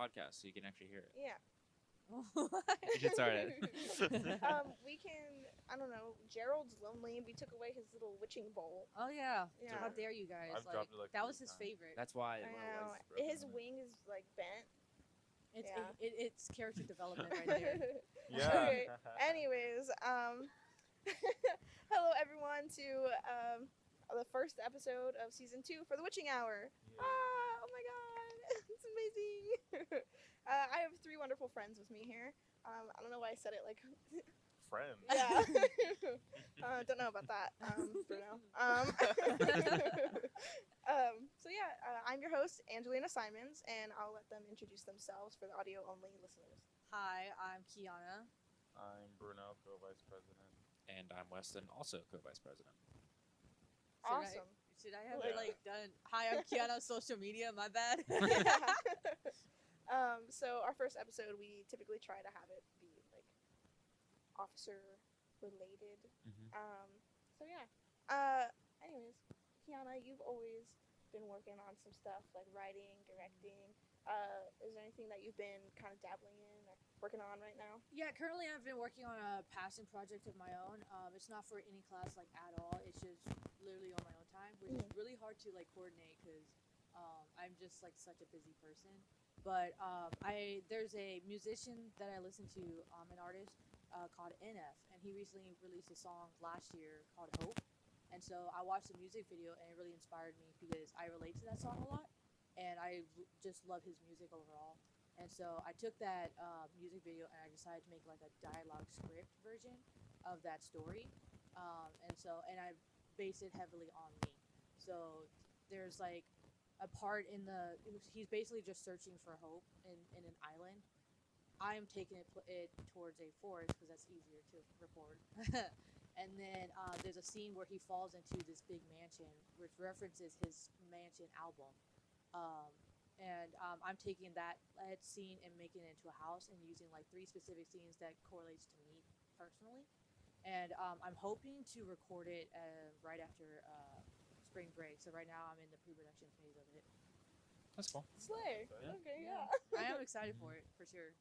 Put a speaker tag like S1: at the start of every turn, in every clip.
S1: podcast so you can actually hear it.
S2: Yeah.
S1: You should start it.
S2: We can. I don't know. Gerald's lonely. We took away his little witching bowl.
S3: Oh yeah.
S2: Yeah.
S3: How dare you guys?
S4: I've dropped it, like,
S3: that
S4: 3
S3: was his
S4: times.
S3: favorite.
S1: That's why.
S2: I
S1: my
S2: know.
S1: leg's broken
S2: His
S1: on it.
S2: wing is like bent.
S3: It's
S2: Yeah.
S3: it's character development right there.
S4: Yeah.
S2: Okay. Anyways, hello everyone to the first episode of season 2 for the Witching Hour.
S4: Yeah.
S2: Oh my god, it's amazing. I have 3 wonderful friends with me here. I don't know why I said it like.
S4: Friend.
S2: Yeah. Don't know about that, Bruno. So yeah, I'm your host, Angelyna Simons, and I'll let them introduce themselves for the audio-only listeners.
S3: Hi, I'm Kiana.
S4: I'm Bruno, co-vice president.
S1: And I'm Weston, also co-vice president.
S2: Awesome.
S3: Should I have
S4: Yeah.
S3: done? Hi, I'm Kiana. Social media. My bad.
S2: So our first episode, we typically try to have it be like officer related.
S1: Mhm.
S2: So yeah. Anyways, Kiana, you've always been working on some stuff like writing, directing. Is there anything that you've been kind of dabbling in or working on right now?
S3: Yeah, currently I've been working on a passion project of my own. It's not for any class like at all. It's just literally on my own time, which is really hard to like coordinate because I'm just like such a busy person. But there's a musician that I listen to, an artist called NF, and he recently released a song last year called Hope. And so I watched the music video, and it really inspired me because I relate to that song a lot, and I just love his music overall. And so I took that music video, and I decided to make like a dialogue script version of that story. And I based it heavily on me. So there's like a part in he's basically just searching for hope in an island. I'm taking it towards a forest because that's easier to record. And then there's a scene where he falls into this big mansion, which references his mansion album. I'm taking that scene and making it into a house and using like 3 specific scenes that correlates to me personally. And I'm hoping to record it right after spring break. So right now I'm in the pre-production phase of it.
S1: That's cool.
S2: Slay.
S1: Yeah.
S2: Okay, yeah.
S3: I am excited for it for sure.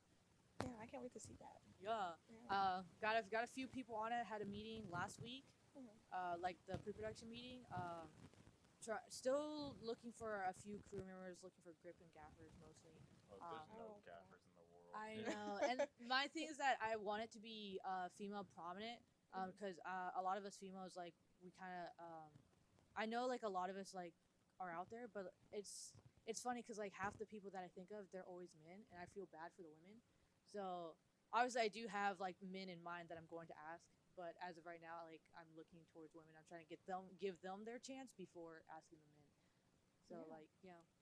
S2: Yeah, I can't wait to see that.
S3: Yeah.
S2: Yeah.
S3: Got a few people on it. Had a meeting last week, like the pre-production meeting. Still looking for a few crew members, looking for grip and gaffers mostly.
S4: There's no
S2: Oh,
S4: gaffers in the world.
S3: I know, and my thing is that I want it to be female prominent, because a lot of us females like we kind of I know like a lot of us like are out there, but it's funny because like half the people that I think of, they're always men, and I feel bad for the women. So obviously I do have like men in mind that I'm going to ask, but as of right now, like I'm looking towards women. I'm trying to give them their chance before asking the men. So like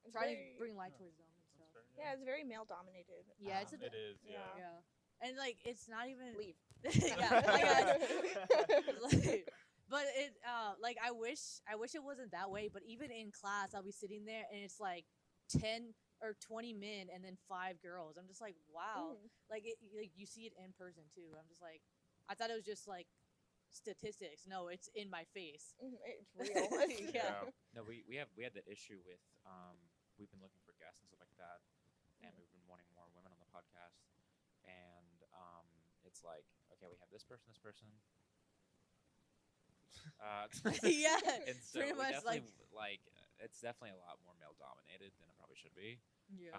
S2: It's
S3: trying to
S2: very-
S3: bring light towards them and stuff.
S4: That's fair,
S2: Yeah, it's very male dominated.
S3: Yeah, it's a
S4: It is, yeah.
S3: Yeah, and like it's not even
S2: Leave.
S3: yeah, like, but it like I wish it wasn't that way. But even in class, I'll be sitting there and it's like 10 or 20 men and then 5 girls. I'm just like, wow. Like you see it in person too. I'm just like, I thought it was just like statistics. No, it's in my face.
S2: It's real.
S3: Yeah.
S1: No, we had that issue with we've been looking for guests and stuff like that, and we've been wanting more women on the podcast, and it's like, okay, we have this person.
S3: Yeah,
S1: And so
S3: pretty
S1: we
S3: much
S1: definitely, like it's definitely a lot more male dominated than it probably should be.
S3: Yeah.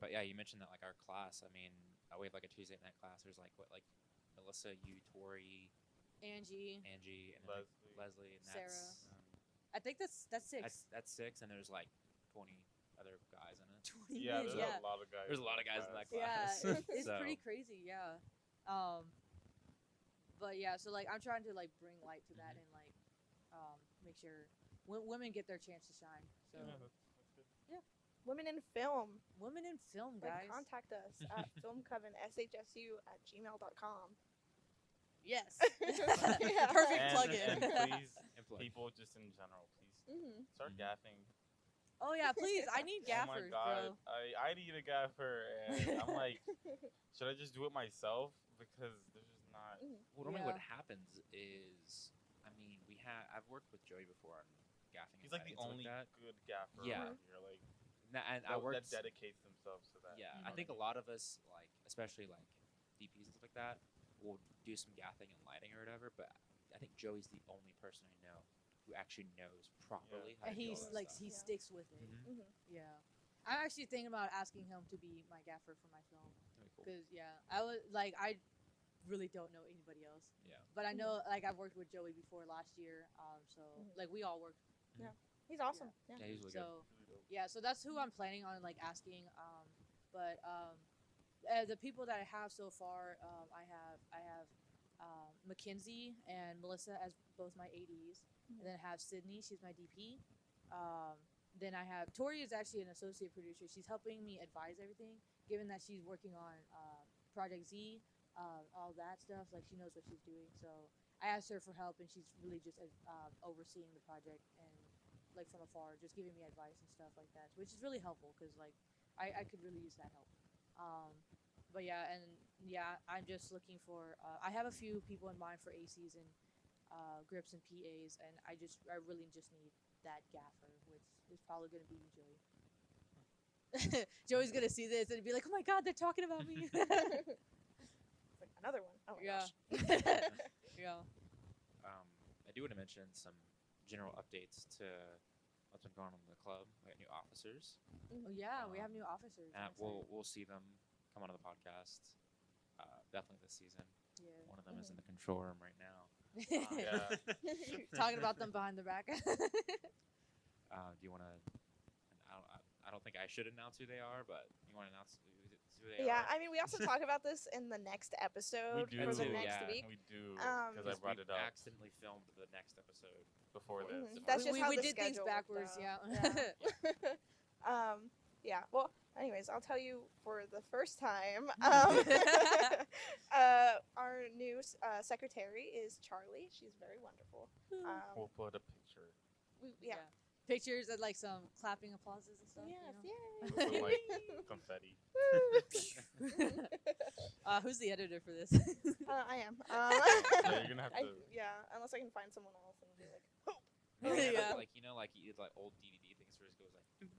S1: But yeah, you mentioned that like our class. I mean, we have like a Tuesday night class. There's like Melissa, you, Tori,
S3: Angie,
S1: and then
S4: Leslie.
S1: and that's
S3: Sarah. I think that's 6.
S1: that's 6, and there's like 20 other guys in it.
S3: 20
S4: Yeah,
S3: men,
S4: there's a lot of guys.
S1: There's a lot of guys in that
S3: Yeah,
S1: class.
S3: it's
S1: So,
S3: pretty crazy. Yeah. But yeah, so like I'm trying to like bring light to that and like make sure women get their chance to shine. So
S4: Yeah, that's good.
S2: Women in film.
S3: women in film,
S2: Like,
S3: guys.
S2: contact us at filmcoven@shsu@gmail.com.
S3: Yes.
S2: Yeah.
S3: Perfect
S4: And,
S3: plug-in.
S4: and please,
S1: And plug.
S4: people just in general, please
S2: Mm-hmm.
S4: start
S1: Mhm.
S4: gaffing.
S3: Oh yeah, please. I need gaffers,
S4: oh my God,
S3: bro.
S4: I need a gaffer, and I'm like, should I just do it myself? Because there's just not.
S1: Well, normally
S3: Yeah.
S1: what happens is, I mean, I've worked with Joey before on gaffing.
S4: He's like the
S1: and
S4: only
S1: that.
S4: good gaffer
S1: Yeah.
S4: around here. Like,
S1: And I worked.
S4: that dedicates themselves to that.
S1: Yeah,
S4: you
S1: I
S4: know
S1: think a
S4: what
S1: lot of us, like especially like DPs and stuff like that, will do some gaffing and lighting or whatever. But I think Joey's the only person I know who actually knows properly how
S3: And
S1: to do all
S3: he's
S1: that
S3: like
S1: stuff.
S3: he
S2: Yeah.
S3: sticks with it.
S1: Mhm.
S2: Mhm.
S3: Yeah. I'm actually thinking about asking him to be my gaffer for my film.
S1: That'd be cool.
S3: Cause I really don't know anybody else.
S1: Yeah.
S3: But I know like I've worked with Joey before last year. So
S2: Mhm.
S3: like we all worked.
S2: He's awesome. Yeah.
S1: Yeah, he's really
S3: So
S1: good.
S4: Really dope.
S3: yeah, so that's who I'm planning on like asking. But the people that I have so far, I have Mackenzie and Melissa as both my ADs, and then I have Sydney. She's my DP. Then I have Tori is actually an associate producer. She's helping me advise everything, given that she's working on Project Z, all that stuff. Like she knows what she's doing. So I asked her for help, and she's really just overseeing the project and like from afar, just giving me advice and stuff like that, which is really helpful because like I could really use that help. But yeah, and yeah, I'm just looking for. I have a few people in mind for ACs and grips and PAs, and I really just need that gaffer, which is probably gonna be Joey. Joey's gonna see this and be like, "Oh my God, they're talking about me."
S2: It's like another one. Oh my
S3: Yeah.
S2: gosh.
S3: Yeah.
S1: I do want to mention some general updates to what's been going on in the club. We got new officers,
S3: Oh yeah, we have new officers.
S1: and
S3: I'm excited.
S1: we'll see them come onto the podcast. Definitely this season.
S3: Yeah.
S1: One of them is in the control room right now.
S4: Yeah.
S3: Talking about them behind the back.
S1: Do you want to? I don't think I should announce who they are, but you want to announce who they
S2: Yeah,
S1: are?
S2: I mean, we also talk about this in the next episode
S4: We
S2: for the
S4: do,
S2: next
S1: yeah.
S2: week.
S4: We do
S2: Um,
S4: because I brought
S1: we
S4: it up
S1: accidentally filmed the next episode.
S4: before this.
S2: Mhm. That's just
S3: we
S2: how
S3: we
S2: the
S3: did things
S2: schedule worked
S3: backwards.
S2: out.
S3: Yeah.
S2: Yeah. Well, anyways, I'll tell you for the first time, our new secretary is Charlie. She's very wonderful.
S4: We'll put a picture.
S2: Yeah.
S3: Pictures and like some clapping applauses and stuff.
S2: Yes.
S3: You
S4: Some,
S2: Yay.
S4: like, confetti.
S3: know? Who's the editor for this?
S2: I am.
S4: Yeah, you're gonna have to.
S2: Yeah, unless I can find someone else and be like, oh.
S1: Yeah.
S3: Yeah.
S1: Like like you did like old DVD things where it goes like.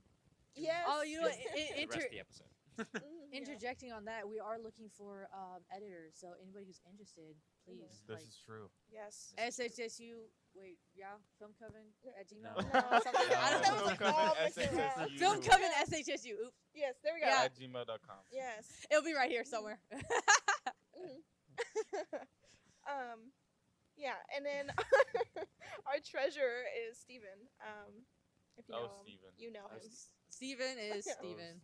S2: Yes.
S3: Oh, you know,
S1: the rest of the episode.
S2: Mhm, yeah.
S3: interjecting on that, we are looking for editors. So anybody who's interested, please.
S4: This
S3: Like,
S4: is true.
S2: Yes.
S3: SHSU. Wait, yeah, filmcoven@gmail.
S1: No.
S3: No, something.
S2: No.
S3: I don't
S2: That
S3: know.
S2: was like all mixed around.
S4: SHSU.
S3: Filmcoven SHSU. Oops,
S2: Yes, there we go.
S3: Yeah.
S4: At gmail.com.
S2: Yes.
S3: it'll be right here somewhere.
S2: Mhm. Yeah, and then our treasurer is Steven. If you know him,
S4: Steven.
S2: you know him.
S3: Steven is
S2: Oh,
S3: Steven.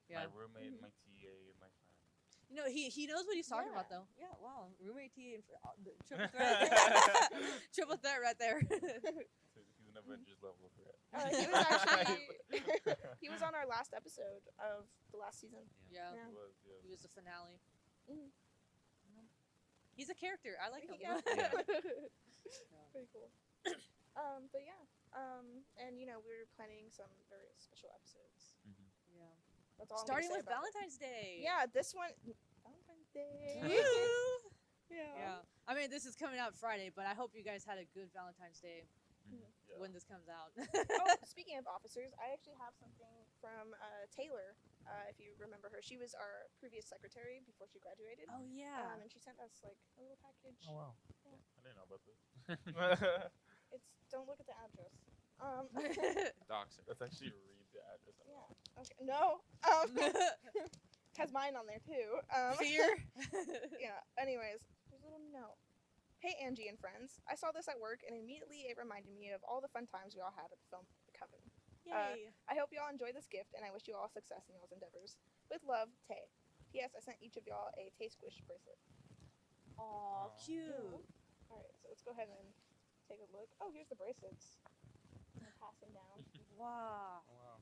S3: Yeah.
S4: My roommate,
S2: Mhm.
S4: my TA, and my friend.
S3: You know, he knows what he's talking about
S2: Yeah.
S3: though. Yeah, wow. Roommate T and the triple threat. Triple threat right there.
S4: So he's an Avengers level threat.
S2: He was actually he was on our last episode of the last season.
S3: Yeah.
S2: Yeah.
S4: He was, yeah.
S3: He was the finale.
S2: Mhm.
S3: He's a character. I like him.
S2: Yeah.
S1: Yeah.
S2: Pretty cool. But yeah. And you know, we were planning some very special episodes.
S3: Yeah.
S2: That's all.
S3: Starting
S2: I'm
S3: with
S2: gonna say about
S3: Valentine's Day.
S2: it. Yeah, this one. Valentine's Day.
S3: Woo!
S2: Yeah.
S3: Yeah. I mean, this is coming out Friday, but I hope you guys had a good Valentine's Day
S4: Yeah.
S3: when this comes out.
S2: Oh, speaking of officers, I actually have something from Taylor. If you remember her, she was our previous secretary before she graduated.
S3: Oh yeah.
S2: And she sent us like a little package.
S4: Oh, wow.
S2: Yeah.
S4: I didn't know about this.
S2: It's don't look at the address.
S1: Doxer.
S4: Let's actually read the address.
S2: Yeah. Okay. No. Has mine on there too.
S3: Fear.
S2: Yeah. Anyways, there's a little note. Hey Angie and friends, I saw this at work and immediately it reminded me of all the fun times we all had at the film Coven.
S3: Yay.
S2: I hope y'all enjoy this gift and I wish you all success in y'all's endeavors. With love, Tay. P.S. I sent each of y'all a Tay Squish bracelet.
S3: Aw, cute.
S2: Alright, so let's go ahead and take a look. Oh, here's the bracelets. I'm passing down.
S3: Wow.
S4: Oh, wow.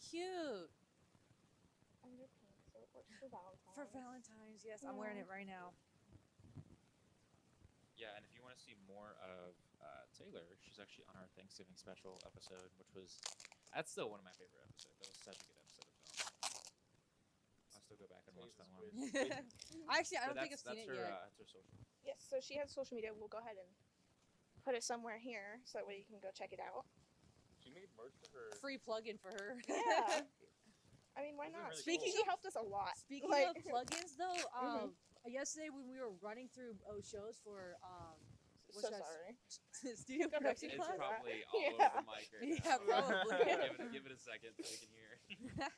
S3: Cute.
S2: And they're pink, so it works for Valentine's.
S3: For Valentine's, yes, I'm wearing it right now.
S1: Yeah, and if you want to see more of Taylor, she's actually on our Thanksgiving special episode, that's still one of my favorite episodes. That was such a good episode of film. I'll still go back and watch that one.
S3: Actually, I
S1: But
S3: don't think I've seen it yet.
S1: That's her social.
S2: Yes, so she has social media. We'll go ahead and put it somewhere here so that way you can go check it out.
S4: She made merch for her.
S3: Free plug-in for her.
S2: Yeah. I mean, why
S4: Those are
S2: not?
S4: really
S3: Speaking
S2: She helped us a lot.
S3: Speaking
S2: Like-
S3: of plugins, though, yesterday when we were running through shows for
S2: So sorry.
S3: studio
S2: Don't have to
S3: production
S1: It's
S2: use
S3: class.
S1: probably all
S2: Yeah.
S1: over the mic right
S3: Yeah,
S1: now.
S3: probably.
S1: give it a second so we can hear it.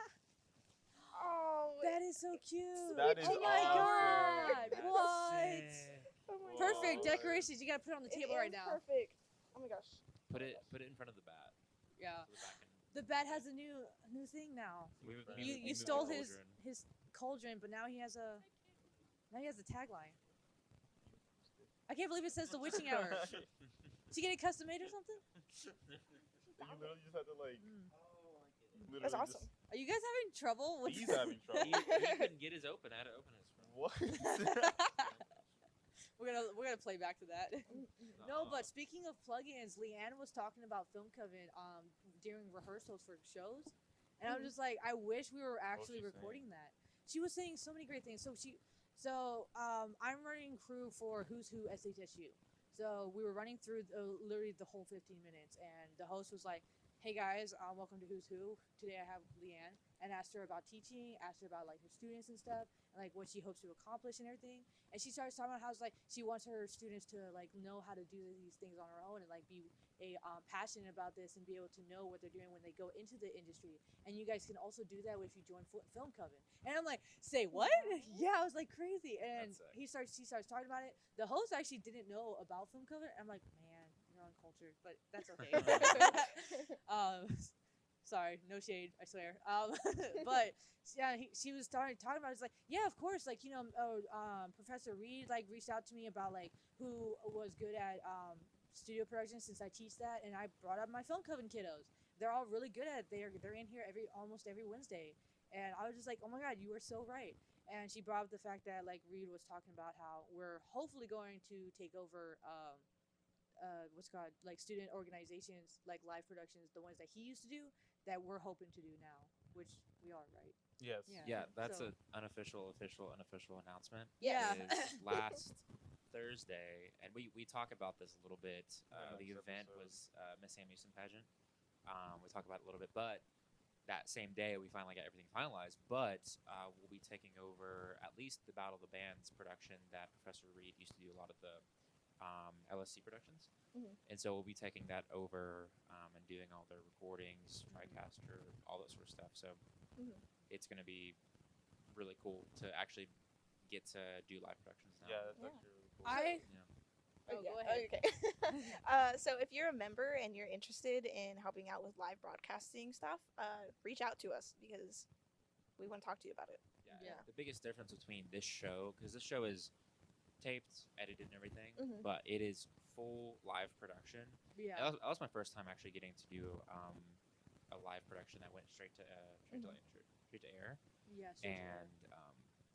S2: Oh,
S3: That is so cute.
S4: That is
S3: oh my
S4: awesome.
S3: god!
S1: That's
S3: What?
S1: sick.
S2: oh my
S3: Perfect
S2: gosh.
S3: decorations. You gotta put it on the
S2: It
S3: table right
S2: is
S3: now.
S2: Perfect. Oh my gosh.
S1: Put it in front of the bat.
S3: Yeah.
S1: So the bat can.
S3: The bat has a new thing now.
S1: We
S3: You
S1: moved
S3: stole
S1: the
S3: his
S1: cauldron.
S3: cauldron, but now he has a tagline. I can't believe it says the witching hour. Did you get it custom made or something?
S4: You literally just had to like. Literally
S2: That's awesome.
S3: Are you guys having trouble with?
S4: He's having trouble.
S1: He couldn't get his open. I had to open his.
S4: What?
S3: we're gonna play back to that. No, but speaking of plugins, Leanne was talking about Film Coven during rehearsals for shows, and I'm just like, I wish we were actually
S4: she
S3: recording that. She was saying so many great things. So I'm running crew for Who's Who SHSU. So we were running through literally the whole 15 minutes, and the host was like, "Hey guys, welcome to Who's Who. Today I have Leanne," and asked her about teaching, asked her about like her students and stuff, and like what she hopes to accomplish and everything. And she starts talking about how like she wants her students to like know how to do these things on her own and like be passionate about this and be able to know what they're doing when they go into the industry. And you guys can also do that if you join Film Coven. And I'm like, say what? Yeah, I was like crazy. And he starts talking about it. The host actually didn't know about Film Coven. I'm like, man, you're uncultured, but that's okay. Sorry, no shade, I swear. But yeah, she was talking about it. It's like, yeah, of course, like, you know, Professor Reed like reached out to me about like who was good at studio production since I teach that, and I brought up my Film Coven kiddos. They're all really good at it. They're in here almost every Wednesday, and I was just like, oh my god, you were so right. And she brought up the fact that like Reed was talking about how we're hopefully going to take over what's called like student organizations, like live productions, the ones that he used to do that we're hoping to do now, which we are, right?
S4: Yes.
S1: Yeah, that's
S3: So-
S1: an unofficial announcement.
S3: Yeah.
S1: Is last Thursday, and we talk about this a little bit.
S4: The
S1: The
S4: next
S1: event
S4: episode.
S1: was Miss Sam Houston pageant. We talk about it a little bit, but that same day we finally got everything finalized. But we'll be taking over at least the Battle of the Bands production that Professor Reed used to do a lot of the LSC productions.
S2: Mhm.
S1: And so we'll be taking that over and doing all their recordings, TriCaster, all that sort of stuff. So
S2: Mhm.
S1: it's going to be really cool to actually get to do live productions now.
S4: Yeah, that's
S2: Yeah.
S4: actually really cool.
S1: Yeah.
S3: Oh,
S2: yeah.
S3: go ahead.
S2: Okay. So if you're a member and you're interested in helping out with live broadcasting stuff, reach out to us because we want to talk to you about it.
S3: Yeah.
S1: The biggest difference between this show, because this show is taped, edited, and everything,
S2: Mhm.
S1: but it is full live production.
S3: Yeah.
S1: That was my first time actually getting to do a live production that went straight to air,
S3: Yeah.
S1: and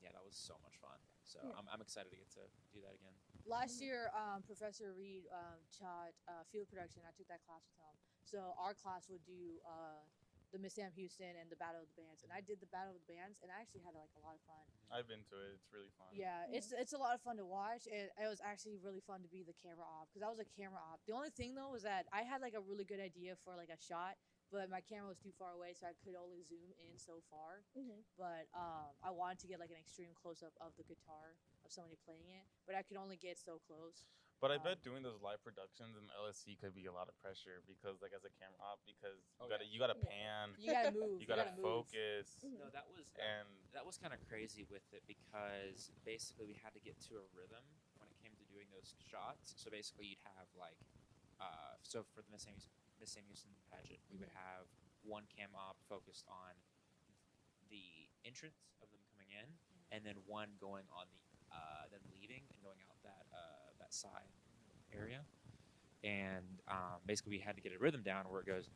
S1: yeah, that was so much fun. So
S2: Yeah.
S1: I'm excited to get to do that again.
S3: Last year, Professor Reed taught field production. I took that class with him. So our class would do the Miss Sam Houston and the Battle of the Bands, and I did the Battle of the Bands, and I actually had like a lot of fun.
S4: I've been to it. It's really fun.
S3: Yeah, it's a lot of fun to watch, and it was actually really fun to be the camera op because I was a camera op. The only thing though was that I had like a really good idea for like a shot, but my camera was too far away, so I could only zoom in so far.
S2: Mhm.
S3: But I wanted to get like an extreme close up of the guitar of somebody playing it, but I could only get so close.
S4: But I bet doing those live productions in LSC could be a lot of pressure because, like, as a camera op, because
S1: Oh,
S4: you gotta
S2: Yeah.
S4: pan,
S3: You gotta move.
S4: you gotta
S3: move.
S4: focus,
S2: Mhm.
S1: No,
S4: and
S1: that was kind of crazy with it because basically we had to get to a rhythm when it came to doing those shots. So basically you'd have like, so for the Miss Sam Houston pageant, we would have one cam op focused on the entrance of them coming in, and then one going on them leaving and going out that side area. And basically we had to get a rhythm down where it goes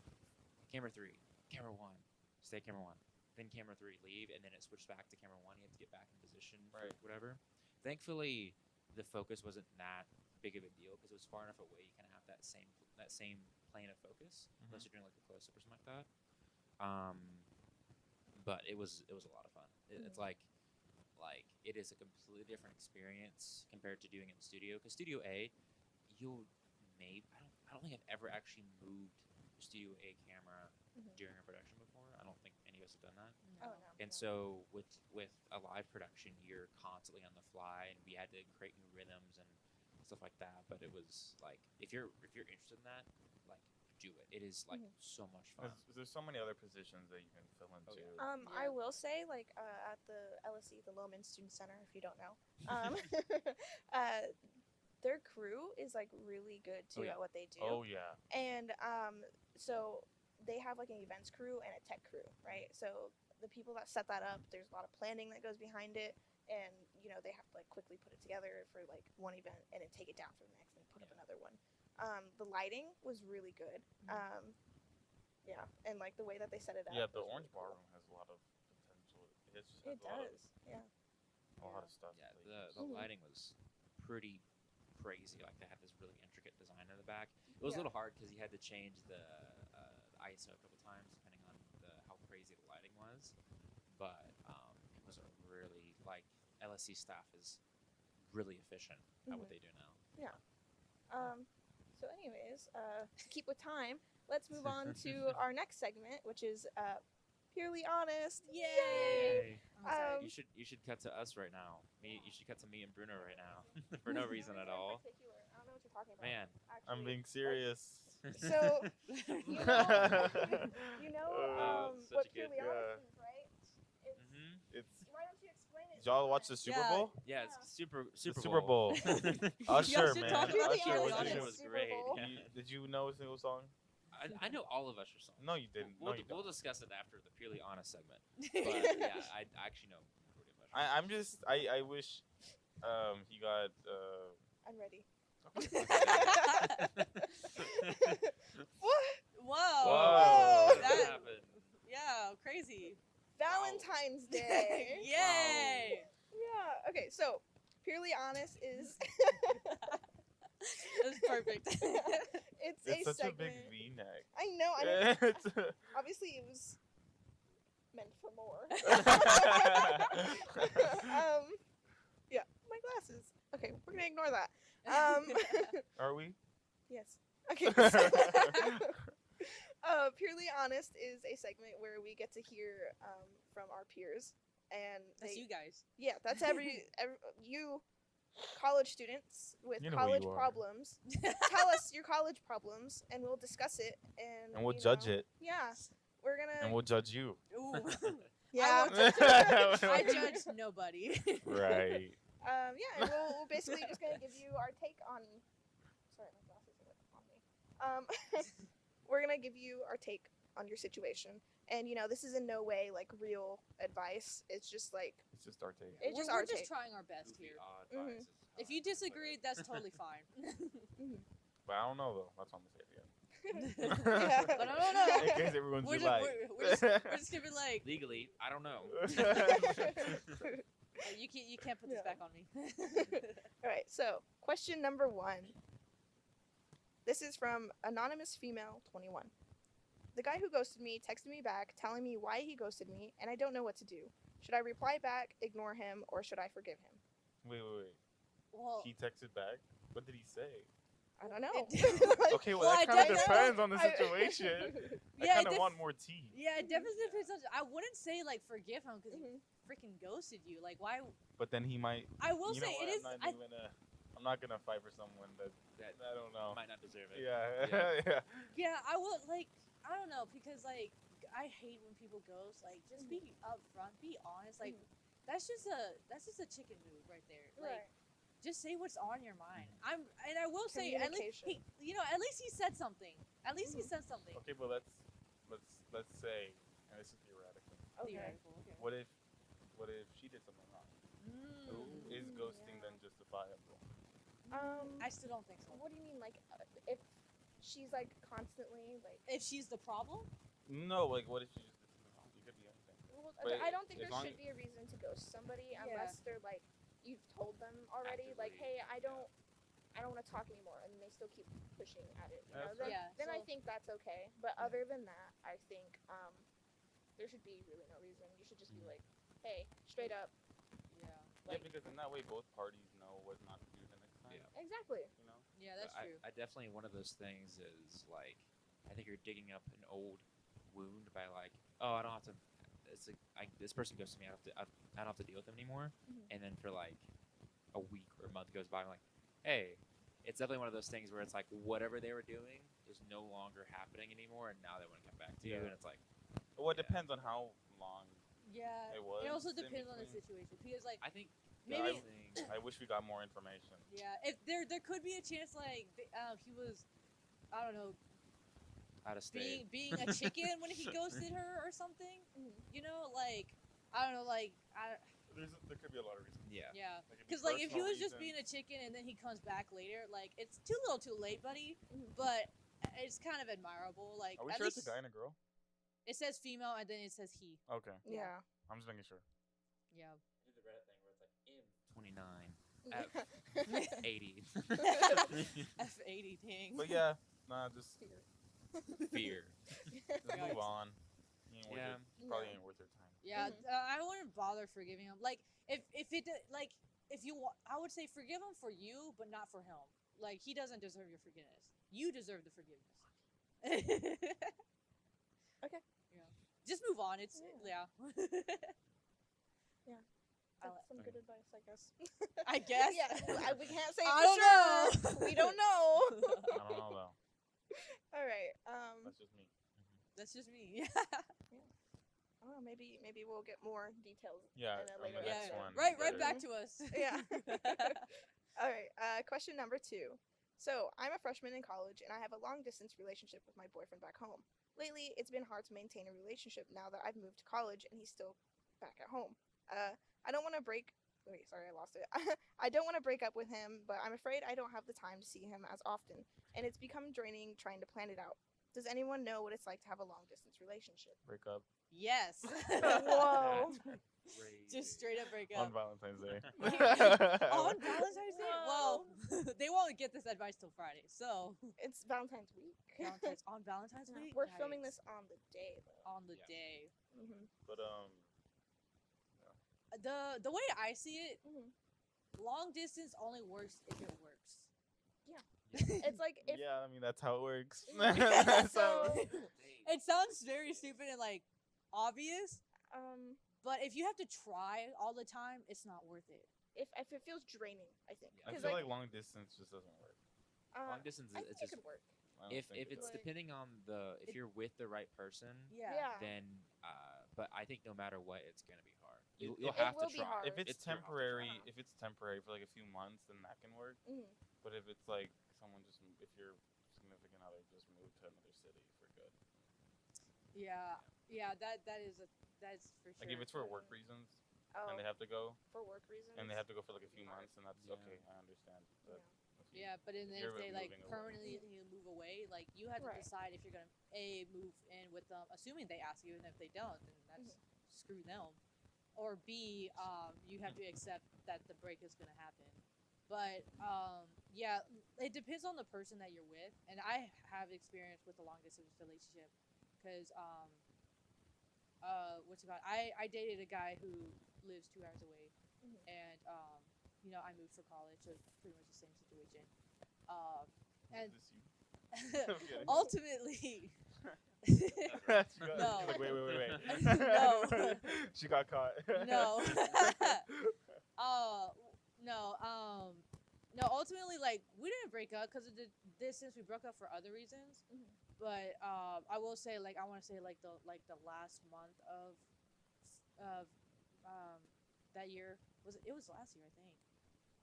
S1: camera 3, camera 1, stay camera 1, then camera 3, leave, and then it switched back to camera 1. You have to get back in position for
S4: Right.
S1: whatever. Thankfully, the focus wasn't that big of a deal because it was far enough away. You kind of have that same plane of focus, unless you're doing like a close up or something like that. But it was a lot of fun. It's like it is a completely different experience compared to doing it in studio. Because Studio A, I don't think I've ever actually moved used to do a camera
S2: Mhm.
S1: during a production before. I don't think any of us have done that.
S2: Oh no.
S1: And so with a live production, you're constantly on the fly, and we had to create new rhythms and stuff like that. But it was like if you're interested in that, like do it. It is like so much fun.
S4: There's so many other positions that you can fill into.
S1: yeah.
S2: I will say, like, at the LSE, the Loman Student Center, if you don't know, their crew is like really good too
S1: yeah.
S2: at what they do.
S4: Oh yeah.
S2: And so they have like an events crew and a tech crew, right? So the people that set that up, there's a lot of planning that goes behind it, and you know they have to like quickly put it together for like one event and then take it down for the next and put up another one. The lighting was really good. Yeah, and like the way that they set it up.
S4: Yeah, the
S2: was
S4: Orange
S2: really cool.
S4: Ballroom has a lot of potential. It just
S2: It
S4: has a lot
S2: does, yeah.
S4: a lot of stuff.
S1: Yeah,
S4: that you
S1: the
S4: can
S2: Mhm.
S1: lighting was pretty crazy. Like they had this really intricate design in the back. It was a
S2: Yeah.
S1: little hard because you had to change the ISO a couple times depending on how crazy the lighting was. But it was a really like LSC staff is really efficient at what they do now.
S2: So anyways, to keep with time, let's move on to our next segment, which is Purely Honest. Yay!
S3: I'm
S1: You should cut to us right now. You should cut to me and Bruno right now for no reason at all.
S2: Particular. I don't know what you're talking about.
S1: Man,
S4: I'm
S2: Actually.
S4: being serious.
S2: So you know, you know
S1: such
S2: what
S1: a good-
S2: Purely Honest is, right? It's,
S1: hmm
S4: It's
S2: why don't you explain it?
S4: did y'all watch the Super
S3: Yeah.
S4: Bowl?
S1: Yeah, it's Super
S4: Super Bowl.
S3: Y'all
S4: Usher,
S3: should
S4: man.
S3: talk about
S2: Purely
S3: Purely
S2: Honest
S1: Usher
S3: Honest.
S1: was
S2: Super
S1: great.
S2: Bowl.
S1: Yeah.
S4: Did you know a single song?
S1: I know all of Usher's songs.
S4: No, you didn't.
S1: We'll,
S4: No, you
S1: we'll
S4: don't.
S1: discuss it after the Purely Honest segment. But yeah, I actually know majority of Usher.
S4: I'm just. I wish. He got.
S2: I'm ready.
S3: Whoa.
S4: Whoa.
S1: What
S3: That-
S1: happened?
S3: Yeah, crazy.
S2: Valentine's Day.
S3: Yay.
S2: Yeah. Okay. So, Purely Honest is
S3: It was perfect.
S2: it's
S4: It's
S2: a
S4: such a
S2: segment.
S4: big V-neck.
S2: I know. I know.
S4: It's-
S2: Obviously, it was meant for more. Yeah. My glasses. Okay, we're gonna ignore that.
S4: Are we?
S2: Yes. Okay. Purely Honest is a segment where we get to hear from our peers, and
S3: That's
S2: they,
S3: you guys.
S2: yeah, that's every you college students with
S4: You know who
S2: college
S4: you are.
S2: problems. Tell us your college problems, and we'll discuss it, and
S4: And we'll
S2: you
S4: judge
S2: know,
S4: it.
S2: Yeah, we're gonna.
S4: And we'll judge you.
S3: Ooh.
S2: yeah.
S3: I judge nobody.
S4: Right.
S2: Yeah, and we're basically just gonna give you our take on. Sorry, my glasses are on me. We're gonna give you our take on your situation, and you know this is in no way like real advice. It's just like
S4: It's just our take.
S2: it's just
S3: we're
S2: our
S3: just
S2: take.
S3: trying our best
S1: Goofy,
S3: here.
S1: odd
S2: Mhm.
S1: vibes is how
S3: If you
S1: I put it.
S3: disagree, that's totally fine.
S4: But I don't know though. That's why I'm gonna say it again.
S2: Yeah.
S3: But I don't know.
S4: In case everyone's
S3: We're
S4: like.
S3: just gonna be like,
S1: Legally, I don't know.
S3: "Oh, you can't put this
S2: Yeah.
S3: back on me.
S2: All right, so question number 1. This is from anonymous female 21. The guy who ghosted me texted me back telling me why he ghosted me, and I don't know what to do. Should I reply back, ignore him, or should I forgive him?
S4: Wait.
S3: Well,
S4: He texted back. What did he say?
S2: I don't know.
S4: Okay,
S3: Well,
S4: well,
S3: I
S4: that kind of
S3: don't know.
S4: depends on the
S2: I-
S4: situation. I
S3: Yeah,
S4: kind of
S3: it
S4: want more tea.
S3: yeah, it definitely depends on. I wouldn't say like forgive him because
S2: Mhm.
S3: he freaking ghosted you. Like, why?
S4: But then he might.
S3: I will
S4: you
S3: say
S4: know what?
S3: it is.
S4: I'm not gonna fight for someone that
S1: That
S4: I don't know.
S1: might not deserve it.
S4: Yeah.
S1: Yeah.
S4: Yeah.
S3: Yeah, I will like. I don't know because like I hate when people ghost. Like, just be upfront, be honest. Like, that's just a chicken move right there. Like,
S2: Right.
S3: just say what's on your mind. And I will say at least
S2: Communication.
S3: at least he said something. At least he said something.
S4: Okay, but let's say, and this is theoretical.
S2: Okay.
S3: Theoretical, okay.
S4: What if she did something wrong?
S3: Mm.
S4: Is ghosting
S2: yeah.
S4: then justifiable?
S3: I still don't think so.
S2: What do you mean, like, if she's like constantly like?
S3: If she's the problem,
S4: No, like what if she just did something wrong? It could be anything.
S2: Well,
S4: But
S2: I don't think
S4: as
S2: there
S4: long
S2: should be a reason to ghost somebody
S3: Yeah.
S2: unless they're like you've told them already, like,
S1: Actively,
S2: hey, I don't want to talk anymore, and they still keep pushing at it. You know,
S4: That's
S2: then,
S3: fair. Yeah,
S2: then I
S3: so-
S2: think that's okay. But other than that, I think there should be really no reason. You should just be like, hey, straight up,
S3: yeah,
S2: like,
S4: Yeah, because in that way both parties know what not to do the next time.
S1: Yeah.
S2: exactly.
S4: You know.
S3: yeah, that's
S1: But
S3: true.
S1: I definitely one of those things is like I think you're digging up an old wound by like, oh, I don't have to. It's like this person goes to me. I don't have to deal with them anymore.
S2: Mhm.
S1: And then for like a week or a month goes by, I'm like, hey, it's definitely one of those things where it's like whatever they were doing is no longer happening anymore, and now they want to come back to you,
S4: Yeah.
S1: and it's like,
S4: Well, it
S1: Yeah.
S4: depends on how long.
S3: Yeah.
S4: It was
S3: It also
S4: in
S3: depends on the
S4: between.
S3: situation because like
S1: I think
S4: Yeah,
S3: maybe
S4: I wish we got more information.
S3: yeah, if there could be a chance like he was, I don't know,
S1: out of state.
S3: being a chicken when he ghosted her or something.
S2: Mhm.
S3: You know, like I don't know, like
S4: There could be a lot of reasons.
S1: Yeah.
S3: yeah.
S4: There could be
S3: Because like if he
S4: personal
S3: was just being
S4: reasons.
S3: a chicken and then he comes back later, like it's too little, too late, buddy.
S2: Mhm.
S3: But it's kind of admirable. Like
S4: Are we
S3: at
S4: sure
S3: least
S4: it's a guy and a girl?
S3: it says female and then it says he.
S4: Okay,
S2: Yeah.
S4: I'm just making sure.
S3: Yeah.
S1: Do the Reddit thing where it's like M29
S2: Yeah.
S1: 80
S3: F80 dang.
S4: But yeah, nah, just
S1: fear.
S4: move on. You ain't worth
S1: Yeah.
S4: it. Probably ain't worth your time.
S3: Yeah,
S2: Mhm.
S3: I wouldn't bother forgiving him. Like if it like if you I would say forgive him for you, but not for him. Like he doesn't deserve your forgiveness. You deserve the forgiveness.
S2: Okay.
S3: Yeah. Just move on. It's yeah.
S2: That's
S3: I
S2: some
S1: Okay.
S2: good advice, I guess.
S3: I guess.
S2: Yeah, we can't say
S3: I
S2: for
S3: don't
S2: sure.
S3: know.
S2: We don't know.
S4: I don't know though.
S2: All right.
S4: That's just me.
S3: That's just me.
S2: I don't know, maybe we'll get more details.
S4: Yeah,
S2: in a
S4: on
S2: later
S4: the
S3: yeah.
S4: next one.
S3: Right
S4: better.
S3: back to us.
S2: Yeah. All right. Question number 2. So I'm a freshman in college, and I have a long distance relationship with my boyfriend back home. Lately, it's been hard to maintain a relationship now that I've moved to college and he's still back at home. I don't want to break. Wait, sorry, I lost it. I don't want to break up with him, but I'm afraid I don't have the time to see him as often, and it's become draining trying to plan it out. Does anyone know what it's like to have a long distance relationship?
S4: Break up
S3: Yes.
S2: Whoa.
S3: Just straight up break
S4: on
S3: up.
S4: Valentine's Day.
S3: On Valentine's Day? Well, they won't get this advice till Friday. So
S2: It's Valentine's week.
S3: On Valentine's
S2: Yeah,
S3: week?
S2: we're filming
S3: Yikes.
S2: this on the day, though.
S3: On the
S1: Yeah.
S3: day.
S2: Mm-hmm.
S4: But
S3: The way I see it,
S2: Mm-hmm.
S3: long distance only works if it works.
S2: It's like if
S4: yeah, I mean that's how it works.
S2: So-
S3: It sounds very stupid and like obvious,
S2: um
S3: but if you have to try all the time, it's not worth it.
S2: if it feels draining, I think.
S1: Yeah.
S4: I
S2: 'Cause,
S4: feel like long distance just doesn't work.
S1: Long distance
S2: I
S1: is
S2: think
S1: it's
S2: it
S1: just
S2: could work.
S4: I don't
S1: if
S4: think it
S1: it's
S4: does.
S2: Like-
S1: depending on if you're with the right person,
S3: Yeah.
S1: then but I think no matter what, it's gonna be hard.
S4: It-
S1: You'll
S2: it
S1: have
S2: will
S1: to
S2: be
S1: try.
S2: hard.
S4: If it's
S1: you'll have to
S4: temporary,
S2: try.
S4: if it's temporary for like a few months, then that can work.
S2: Mm-hmm.
S4: But if it's like someone just, if your significant other just moved to another city for good,
S3: Yeah, that's for sure.
S4: like if it's for work reasons
S2: Oh,
S4: and they have to go
S2: for work reasons.
S4: and they have to go for like a few
S2: Hard.
S4: months, and that's
S1: Yeah.
S4: okay. I understand. But if you-
S3: Yeah, but then
S4: if
S3: if
S4: you're
S3: they like
S4: moving away.
S3: permanently move away, like you have to
S2: Right.
S3: decide if you're gonna move in with them, assuming they ask you, and if they don't, then that's screw them. Or B, you have to accept that the break is gonna happen. But yeah, it depends on the person that you're with, and I have experience with a long distance relationship, because what's it called? I dated a guy who lives 2 hours away,
S2: Mhm.
S3: and I moved for college, so it's pretty much the same situation. And
S4: Is this you? Okay.
S3: ultimately,
S4: She got-
S3: No.
S4: she's like, wait.
S3: No.
S4: She got caught.
S3: no, no. Ultimately, like we didn't break up because of the distance. We broke up for other reasons.
S2: Mhm.
S3: But I will say, like, I want to say, like the last month of that year it was last year, I think.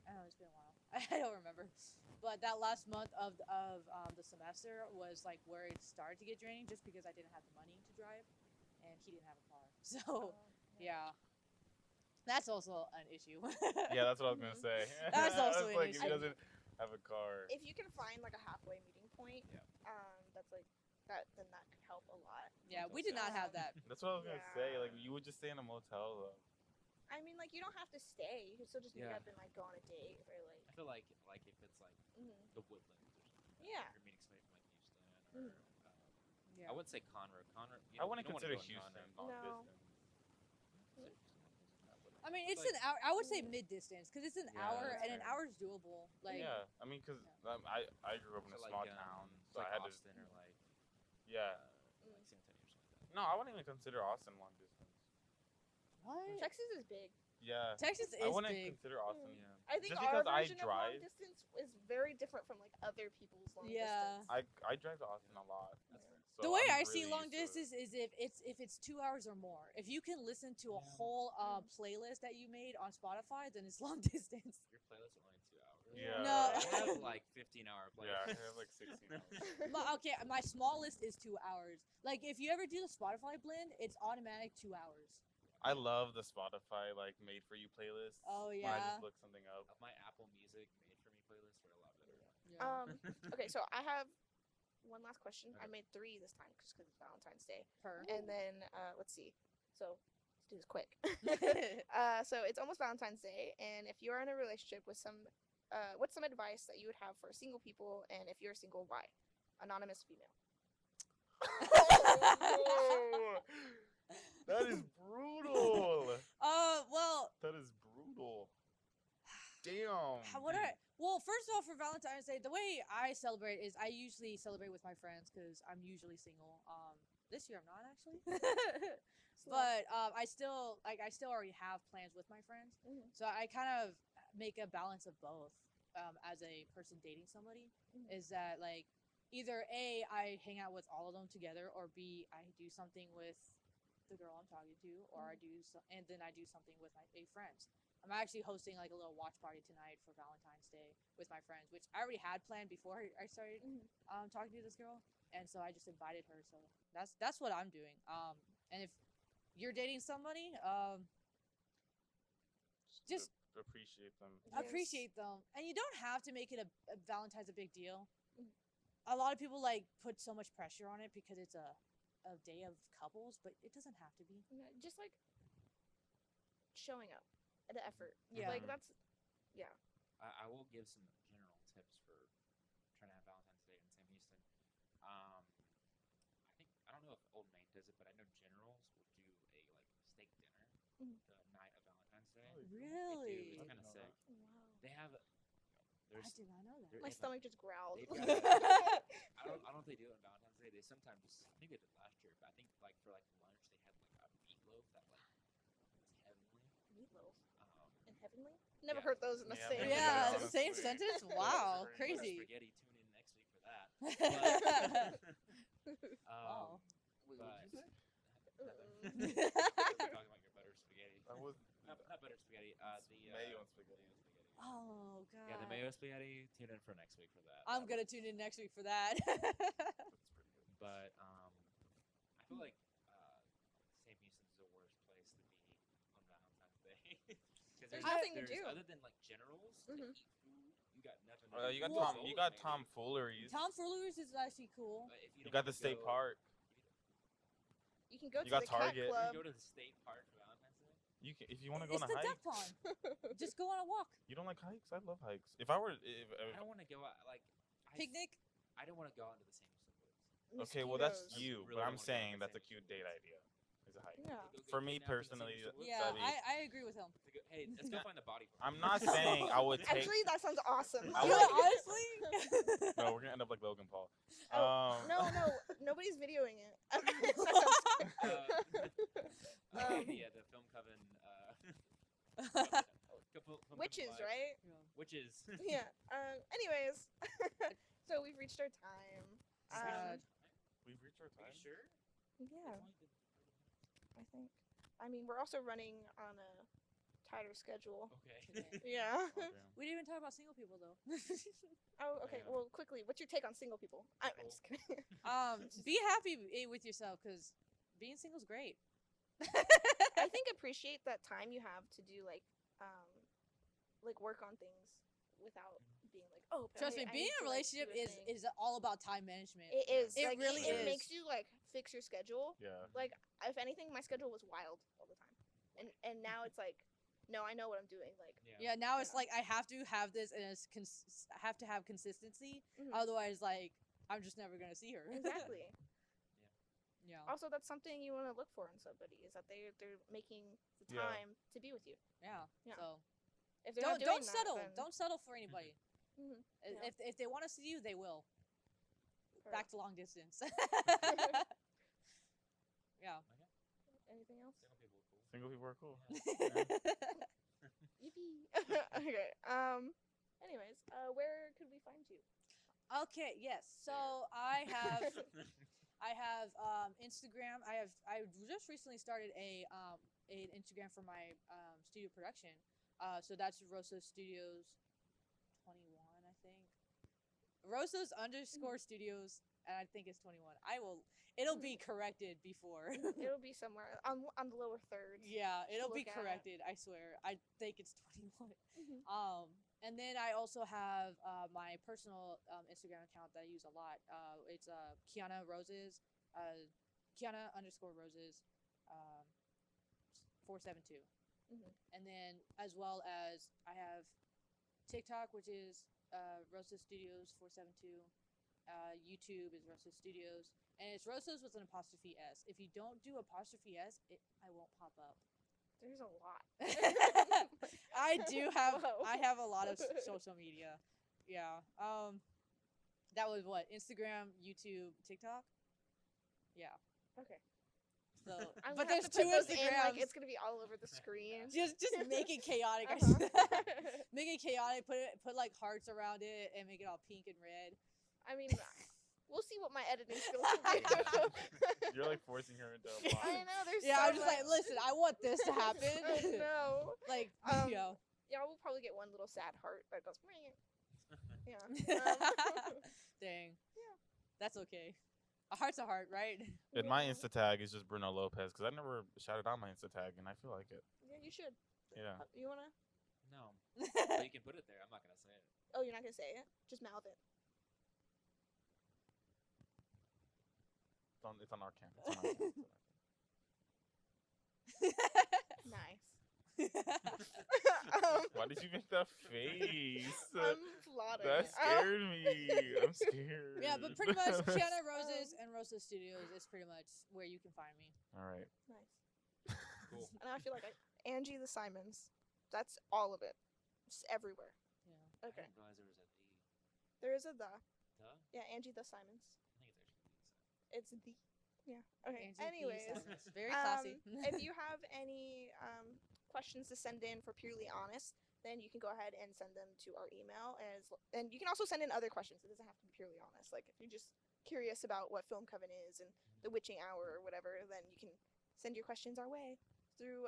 S3: I don't know, it's been a while. I don't remember. But that last month of the semester was like where it started to get draining, just because I didn't have the money to drive, and he didn't have a car. So yeah, that's also an issue.
S4: Yeah, that's what I was gonna say.
S3: That's also
S4: It's
S3: an
S4: like if he
S3: issue.
S4: doesn't have a car.
S2: If you can find like a halfway meeting point,
S1: Yeah.
S2: that's like that, then that could help a lot.
S3: Yeah, we did not have that.
S4: That's what I was gonna say. Like
S2: Yeah.
S4: you would just stay in a motel though.
S2: I mean, like you don't have to stay. You can still just meet
S1: Yeah.
S2: up and like go on a date or like.
S1: I feel like if it's like
S2: Mhm.
S1: the Woodlands or something.
S2: Yeah.
S1: You're meeting somebody from like Houston or
S3: Yeah.
S1: I wouldn't say Conroe. You
S4: I wouldn't
S1: you don't
S4: consider
S1: wanna go in
S4: Houston
S1: Conroe.
S4: long
S2: No.
S4: distance.
S3: I mean, it's
S1: Like-
S3: an hour. I would say mid distance because it's an
S1: Yeah,
S3: hour,
S1: that's
S3: and an
S1: fair.
S3: hour is doable. Like,
S4: Yeah, I mean, cause I grew up in a
S1: So, like,
S4: small town,
S1: it's
S4: so
S1: like
S4: I had
S1: Austin or like
S4: Yeah.
S1: like San Antonio or something like that.
S4: No, I wouldn't even consider Austin long distance.
S3: What?
S2: Texas is big.
S4: Yeah.
S3: Texas
S4: I
S3: is
S4: wouldn't
S3: big.
S4: consider Austin.
S1: Yeah.
S2: I think
S4: Just
S2: our
S4: because I
S2: version of long
S4: drive-
S2: distance is very different from like other people's long
S3: Yeah.
S2: distance.
S4: I drive to Austin a lot.
S1: That's fair.
S4: So
S3: The way
S4: I'm
S3: I see
S4: really
S3: long
S4: used to it.
S3: distance is if it's 2 hours or more. If you can listen to a
S1: Yeah.
S3: whole playlist that you made on Spotify, then it's long distance.
S1: Your playlist are only 2 hours.
S4: Yeah.
S3: No.
S1: I have like 15-hour
S4: Yeah, I
S1: playlists.
S4: have like 16 hours.
S3: Okay, my small list is 2 hours. Like if you ever do the Spotify blend, it's automatic 2 hours.
S4: I love the Spotify like made for you playlist.
S3: Oh,
S4: When I
S3: yeah.
S4: just look something up.
S1: My Apple Music made for me playlists are a lot better.
S2: Okay, so I have one last question. I
S1: Okay.
S2: made 3 this time just because it's Valentine's Day.
S3: Per.
S2: And then let's see. So let's do this quick. So it's almost Valentine's Day, and if you're in a relationship with what's some advice that you would have for single people, and if you're single, why? Anonymous female.
S4: Oh, that is brutal.
S3: Well,
S4: That is brutal. Damn.
S3: well, first of all, for Valentine's Day, the way I celebrate is I usually celebrate with my friends because I'm usually single. This year I'm not actually, but I still already have plans with my friends,
S2: Mhm.
S3: so I kind of make a balance of both. As a person dating somebody,
S2: Mhm.
S3: is that like either A, I hang out with all of them together, or B, I do something with the girl I'm talking to, or and then I do something with my friends. I'm actually hosting like a little watch party tonight for Valentine's Day with my friends, which I already had planned before I started
S2: Mhm.
S3: talking to this girl, and so I just invited her. So that's what I'm doing. And if you're dating somebody, just
S4: appreciate them.
S2: Yes.
S3: appreciate them, and you don't have to make it a Valentine's a big deal.
S2: Mhm.
S3: A lot of people like put so much pressure on it because it's a day of couples, but it doesn't have to be.
S2: Yeah, just like showing up, the effort.
S3: Yeah.
S2: Like that's
S1: I will give some general tips for trying to have Valentine's Day in Sam Houston. I don't know if Old Main does it, but I know Generals will do a steak dinner
S2: Mhm.
S1: the night of Valentine's Day.
S4: Oh,
S1: They
S3: Really?
S1: do. It's kind of sick.
S2: wow.
S1: They have.
S3: I
S1: There's.
S3: did not know that.
S1: there-
S2: My
S1: if I-
S2: stomach just growled.
S1: they've got I don't know if they do it on Valentine's Day. They sometimes just. I think they did last year, but I think like for like lunch they had like a meatloaf that was heavenly.
S2: Meatloaf
S1: Um,
S2: and heavenly. Never
S1: Yeah.
S2: heard those in the
S4: Yeah,
S2: same.
S4: me
S3: Yeah,
S4: neither,
S2: sentence.
S3: same
S4: honestly.
S3: sentence.
S4: That's
S3: Wow,
S4: crazy.
S3: crazy.
S1: Spaghetti. Tune in next week for that.
S3: Wow.
S4: Wait,
S1: But-
S4: what'd you say?
S1: Nothing. Talking about your butter spaghetti.
S4: That was
S1: Not butter spaghetti. The
S4: mayo and spaghetti.
S3: Oh god.
S1: Yeah, the mayo spaghetti. Tune in for next week for that.
S3: I'm gonna tune in next week for that.
S4: That's pretty good.
S1: But I feel like Sam Houston's the worst place to be on Valentine's Day. 'Cause
S2: There's nothing to do.
S1: Other than like Generals to
S2: Mhm.
S1: eat food. You got nothing. To
S4: You got
S1: do.
S3: Well-
S4: you got tomfooleries.
S3: Tomfooleries is actually cool.
S1: But if
S4: You
S1: don't
S4: got the
S1: wanna
S4: state
S1: go-
S4: park.
S2: You can go
S4: You
S2: to
S4: got
S2: the
S4: Target.
S2: cat
S1: You
S2: club.
S1: can go to the state park for Valentine's Day.
S4: You can, if you want to go
S3: It's
S4: on a
S3: the
S4: hike.
S3: duck pond. Just go on a walk.
S4: You don't like hikes? I love hikes. If I were,
S1: I don't want to go out like.
S3: Picnic.
S1: I don't want to go out into the Sam Houston woods.
S4: okay, well that's
S2: Mosquitoes.
S4: you,
S1: Really
S4: but I'm
S1: wanna go on
S4: saying
S1: the
S4: that's a
S1: Sam
S4: cute
S1: Houston
S4: date
S1: woods.
S4: idea. Is a hike.
S2: Yeah.
S1: To go get
S4: For me
S1: kidnapped in the Sam
S4: personally,
S1: Houston woods?
S3: Yeah,
S4: that'd be-
S3: I agree with him.
S1: Hey, let's go find the body. for
S4: I'm
S1: him.
S4: not saying I would take.
S2: Actually, that sounds awesome.
S4: I
S3: You
S4: would-
S3: know, honestly.
S4: No, we're gonna end up like Logan Paul.
S2: Oh, no, nobody's videoing it.
S1: Yeah, the film coven.
S2: Witches, right?
S1: Witches.
S2: Yeah. Anyways, so we've reached our time.
S3: Sad.
S4: We've reached our
S1: Are
S4: time.
S1: you sure?
S2: Yeah, I think. I mean, we're also running on a tighter schedule.
S1: Okay.
S2: Yeah.
S3: We didn't even talk about single people though.
S2: Oh, okay.
S1: Yeah.
S2: Well, quickly, what's your take on single people? I'm just kidding.
S3: Be happy with yourself because being single is great.
S2: I think appreciate that time you have to do like work on things without being like, oh. but
S3: Trust me,
S2: I
S3: being
S2: need
S3: in a
S2: to, like,
S3: relationship
S2: do a thing.
S3: is all about time management.
S2: It is.
S3: It
S2: like,
S3: really
S2: it
S3: is.
S2: makes you like fix your schedule.
S4: Yeah.
S2: Like, if anything, my schedule was wild all the time, and now it's like, no, I know what I'm doing. Like,
S3: Yeah, now it's
S2: Yeah.
S3: like I have to have this and I have to have consistency.
S2: Mhm.
S3: Otherwise, like I'm just never gonna see her.
S2: exactly.
S3: Yeah.
S2: Also, that's something you want to look for in somebody is that they're making the
S4: Yeah.
S2: time to be with you.
S3: Yeah.
S2: Yeah.
S3: So
S2: If they're not
S3: don't
S2: doing that,
S3: settle.
S2: then-
S3: Don't settle for anybody.
S2: Mhm.
S3: If
S2: Yeah.
S3: if they want to see you, they will. back to long distance. Yeah.
S1: Okay.
S2: Anything else?
S1: Single people are cool.
S4: Single people are cool.
S2: Yippee. Okay. Anyways, where could we find you?
S3: Okay. Yes. So I have Instagram. I just recently started an Instagram for my studio production. So that's Rosa Studios 21, I think. Rosa's _ Studios, and I think it's 21. It'll be corrected before.
S2: It'll be somewhere on the lower thirds.
S3: Yeah, it'll be
S2: look at.
S3: corrected. I swear. I think it's 21.
S2: Mhm.
S3: And then I also have my personal Instagram account that I use a lot. It's Kiana Roses, Kiana _ Roses, 472.
S2: Mhm.
S3: And then as well as I have TikTok, which is Rosa Studios 472. YouTube is Rosa Studios, and it's Rosas with an apostrophe S. If you don't do apostrophe S, I won't pop up.
S2: There's a lot.
S3: I
S2: Whoa.
S3: have a lot of social media. Yeah. That was what? Instagram, YouTube, TikTok? Yeah.
S2: Okay.
S3: So
S2: I'm
S3: but
S2: gonna have
S3: there's
S2: to put
S3: two
S2: those in,
S3: Instagrams.
S2: like, it's gonna be all over the screen.
S3: Just make it chaotic.
S2: Uh-huh.
S3: Make it chaotic, put like hearts around it and make it all pink and red.
S2: I mean, we'll see what my editing skills can do.
S4: You're like forcing her into a box.
S2: I know there's
S3: Yeah,
S2: so
S3: I'm just like,
S2: much.
S3: listen, I want this to happen.
S2: No.
S3: Like,
S2: Um,
S3: you know.
S2: Yeah, we'll probably get one little sad heart that goes. Meh. Yeah.
S3: Dang.
S2: Yeah.
S3: That's okay. A heart's a heart, right?
S4: And my
S2: Yeah.
S4: Insta tag is just Bruno Lopez because I never shouted out my Insta tag, and I feel like it.
S2: Yeah, you should.
S4: Yeah.
S2: You wanna?
S1: No. But you can put it there. I'm not gonna say it.
S2: Oh, you're not gonna say it? Just mouth it.
S4: It's on our cam. It's on our cam.
S2: Nice.
S4: Why did you make that face?
S2: I'm plotting.
S4: That scared me. I'm scared.
S3: Yeah, but pretty much Kiana Roses and Rosa Studios is pretty much where you can find me.
S4: All right.
S2: Nice.
S1: Cool.
S2: And I feel like Angie the Simons. That's all of it. Just everywhere.
S3: Yeah.
S1: I
S2: Okay.
S1: didn't realize there was a the.
S2: There is a the.
S1: Duh?
S2: Yeah, Angie the Simons.
S1: I think it's actually the.
S2: It's the. Yeah. Okay.
S3: Angie P.
S2: Anyways,
S3: Simons. Very classy.
S2: if you have any questions to send in for Purely Honest, then you can go ahead and send them to our email. And you can also send in other questions. It doesn't have to be Purely Honest. Like if you're just curious about what Film Coven is and the witching hour or whatever, then you can send your questions our way through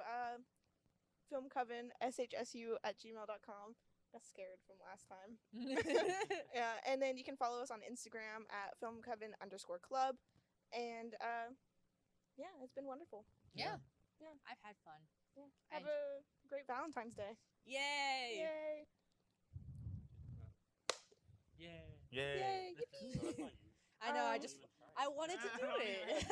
S2: filmcovenshsu@gmail.com. Got scared from last time. Yeah, and then you can follow us on Instagram at filmcoven_club. And yeah, it's been wonderful.
S3: Yeah.
S2: Yeah.
S3: I've had fun.
S2: Yeah. Have
S3: And-
S2: a great Valentine's Day.
S3: Yay!
S2: Yay.
S1: Yay.
S4: Yay.
S2: Yay. Yippee.
S4: No, that's not you.
S3: I know,
S2: Um,
S3: I wanted to do it.